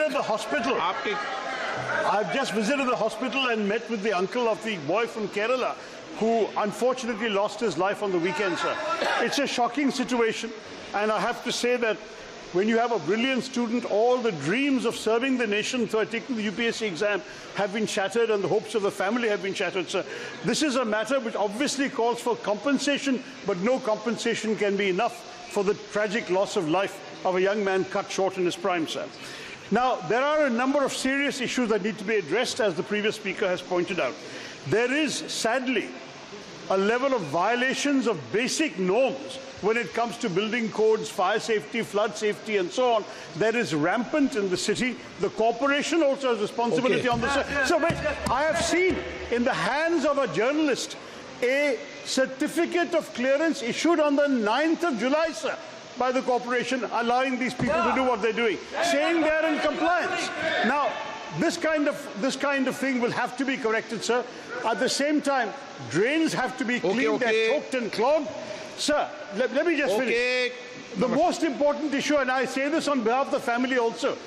visited the hospital. I've just visited the hospital and met with the uncle of the boy from Kerala who unfortunately lost his life on the weekend, sir. It's a shocking situation, and I have to say that when you have a brilliant student, all the dreams of serving the nation through taking the UPSC exam have been shattered, and the hopes of the family have been shattered, sir. This is a matter which obviously calls for compensation, but no compensation can be enough for the tragic loss of life of a young man cut short in his prime, sir. Now, there are a number of serious issues that need to be addressed, as the previous speaker has pointed out. There is, sadly, a level of violations of basic norms when it comes to building codes, fire safety, flood safety, and so on. That is rampant in the city. The corporation also has responsibility on this. So wait, I have seen in the hands of a journalist a certificate of clearance issued on the 9th of July, sir, by the corporation, allowing these people to do what they're doing, saying they're in compliance. Now, this kind of thing will have to be corrected, sir. At the same time, drains have to be cleaned. They're choked and clogged. Sir, let me just finish. The most important issue, and I say this on behalf of the family also,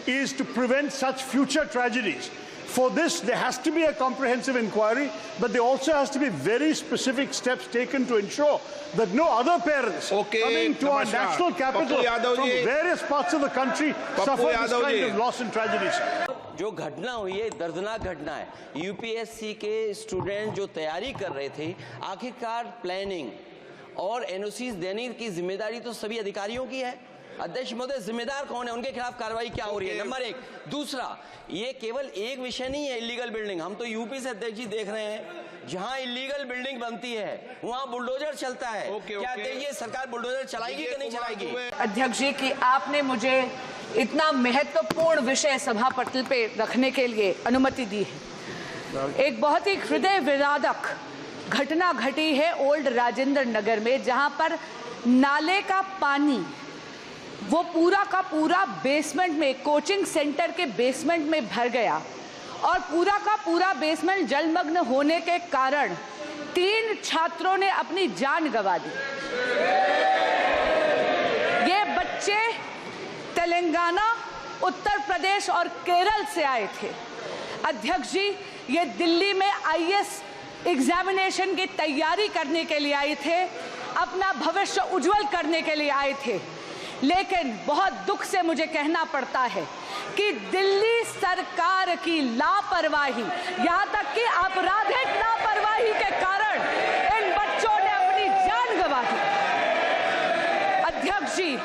is to prevent such future tragedies. For this, there has to be a comprehensive inquiry, but there also has to be very specific steps taken to ensure that no other parents coming to our national capital from various parts of the country suffer this kind of loss and tragedies. जो घटना हुई है दर्दनाक घटना है। UPSC के student जो तैयारी कर रहे थे, आखिरकार प्लानिंग और एनओसीज देने की जिम्मेदारी तो सभी अधिकारियों की है। अध्यक्ष महोदय, जिम्मेदार कौन है, उनके खिलाफ कार्रवाई क्या हो रही है? नंबर एक। दूसरा, ये केवल एक विषय नहीं है इलीगल बिल्डिंग। हम तो यूपी से अध्यक्ष जी देख रहे हैं, जहां इलीगल बिल्डिंग बनती है वहां बुलडोजर चलता है। क्या अध्यक्ष जी सरकार बुलडोजर चलाएगी कि नहीं चलाएगी? अध्यक्ष जी कि आपने मुझे इतना महत्वपूर्ण विषय सभा पटल पे रखने के लिए अनुमति दी है। एक बहुत ही हृदय विदारक घटना घटी है ओल्ड राजेंद्र नगर में, जहां पर नाले का पानी वो पूरा का पूरा बेसमेंट में, कोचिंग सेंटर के बेसमेंट में भर गया और पूरा का पूरा बेसमेंट जलमग्न होने के कारण 3 छात्रों ने अपनी जान गंवा दी। ये बच्चे तेलंगाना, उत्तर प्रदेश और केरल से आए थे। अध्यक्ष जी, ये दिल्ली में आईएएस एग्जामिनेशन की तैयारी करने के लिए आए थे, अपना भविष्य उज्जवल करने के लिए आए थे। लेकिन बहुत दुख से मुझे कहना पड़ता है कि दिल्ली सरकार की लापरवाही, यहाँ तक कि आपराधिक लापरवाही के कारण इन बच्चों ने अपनी जान गंवा दी। अध्यक्ष जी,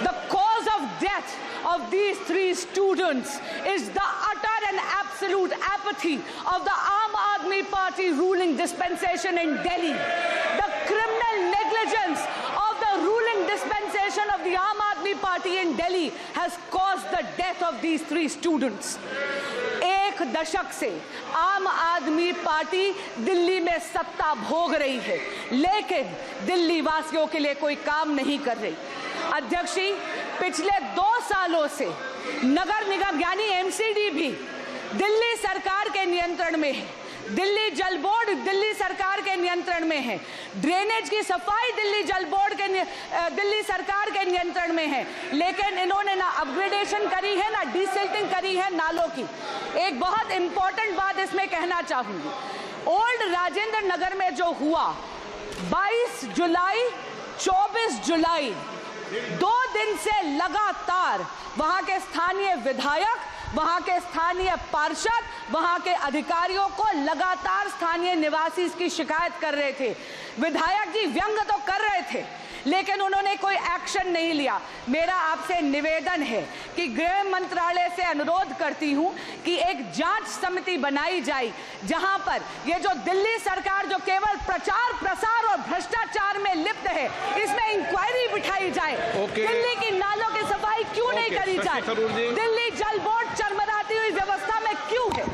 the cause of death of these 3 students is the utter and absolute apathy of the Aam Aadmi Party ruling dispensation in Delhi. The criminal negligence of the ruling dispensation of the Aam Aadmi Party in Delhi has caused the death of these 3 students. एक दशक से आम आदमी party Delhi में सत्ता भोग रही है, लेकिन दिल्ली वासियों के लिए कोई काम नहीं कर रही। अध्यक्ष जी, पिछले 2 सालों से नगर निगम यानी एमसीडी भी दिल्ली सरकार के नियंत्रण में है, दिल्ली जल बोर्ड दिल्ली सरकार के नियंत्रण में है, ड्रेनेज की सफाई दिल्ली जल बोर्ड के दिल्ली सरकार के नियंत्रण में है, लेकिन इन्होंने ना अपग्रेडेशन करी है ना डिसिल्टिंग करी है नालों की। एक बहुत इंपॉर्टेंट बात इसमें कहना चाहूंगी, ओल्ड राजेंद्र नगर में जो हुआ 22 जुलाई 24 जुलाई 2 दिन से लगातार वहां के स्थानीय विधायक, वहां के स्थानीय पार्षद, वहां के अधिकारियों को लगातार स्थानीय निवासी इसकी शिकायत कर रहे थे। विधायक जी व्यंग तो कर रहे थे, लेकिन उन्होंने कोई एक्शन नहीं लिया। मेरा आपसे निवेदन है कि गृह मंत्रालय से अनुरोध करती हूं कि एक जांच समिति बनाई जाए, जहां पर ये जो दिल्ली सरकार जो केवल प्रचार प्रसार और भ्रष्टाचार में लिप्त है, इसमें इंक्वायरी बिठाई जाए। दिल्ली की नालों की सफाई क्यों नहीं करी जाए? दिल्ली जल बोर्ड चरमराती हुई व्यवस्था में क्यों है?